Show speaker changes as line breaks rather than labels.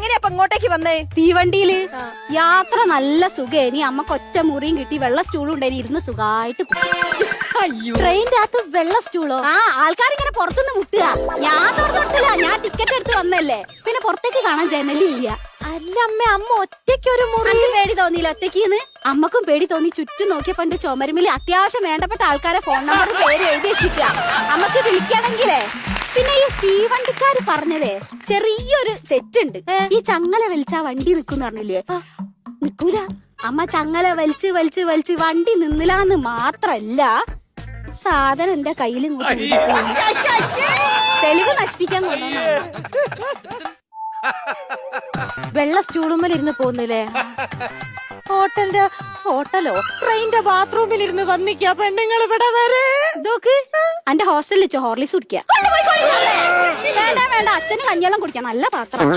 എങ്ങനെയാ ഇങ്ങോട്ടേക്ക് വന്നേ?
തീവണ്ടിയില് യാത്ര നല്ല സുഖേനി. അമ്മക്ക് ഒറ്റ മുറിയും കിട്ടി, വെള്ള സ്റ്റൂളും ഉണ്ടായി, ഇരുന്ന് സുഖമായിട്ട്. ട്രെയിനിന്റെ അകത്ത് വെള്ള സ്റ്റൂളോ? ആ, ആൾക്കാരിങ്ങനെ പുറത്തുനിന്ന് മുട്ടുക. ഞാൻ തുറന്നിട്ടില്ല, ഞാൻ ടിക്കറ്റ് എടുത്ത് വന്നല്ലേ. പിന്നെ പുറത്തേക്ക് കാണാൻ ജനലില്ല.
അല്ല അമ്മ, അമ്മ ഒറ്റയ്ക്ക് ഒരു മുറി.
പേടി തോന്നിയില്ല ഒറ്റയ്ക്ക്? അമ്മക്കും പേടി തോന്നി. ചുറ്റും നോക്കിയപ്പോ എന്റെ ചുമരുമില് അത്യാവശ്യം വേണ്ടപ്പെട്ട ആൾക്കാരെ ഫോൺ നമ്പർ പേര് എഴുതി വെച്ചിട്ട. അമ്മക്ക് വിളിക്കണെങ്കിലേ. പിന്നെ ഈ തീവണ്ടിക്കാര് പറഞ്ഞതേ ചെറിയൊരു തെറ്റുണ്ട്. ഈ ചങ്ങല വലിച്ചാ വണ്ടി നിക്കുന്ന് പറഞ്ഞില്ലേ? നിക്കൂല. അമ്മ ചങ്ങല വലിച്ച് വലിച്ച് വലിച്ച് വണ്ടി നിന്നില്ലാന്ന് മാത്രല്ല, സാധനം എന്റെ കയ്യിലും തെളിവ് നശിപ്പിക്കാൻ കൊണ്ടുവന്ന.
വെള്ള സ്റ്റൂളുമ്മലിരുന്ന് പോന്നില്ലേ? ഹോട്ടലോ ട്രെയിനിന്റെ ബാത്റൂമിൽ ഇരുന്ന് വന്നിക്കാ പെണ്ണുങ്ങൾ ഇവിടെ വരെ.
ഇതൊക്കെ എന്റെ ഹോസ്റ്റലിൽ വെച്ച് ഹോർലിക്സ് കുടിക്കാം. വേണ്ട വേണ്ട, അച്ഛന് കഞ്ഞിവെള്ളം കുടിക്കാം. നല്ല പാത്രം.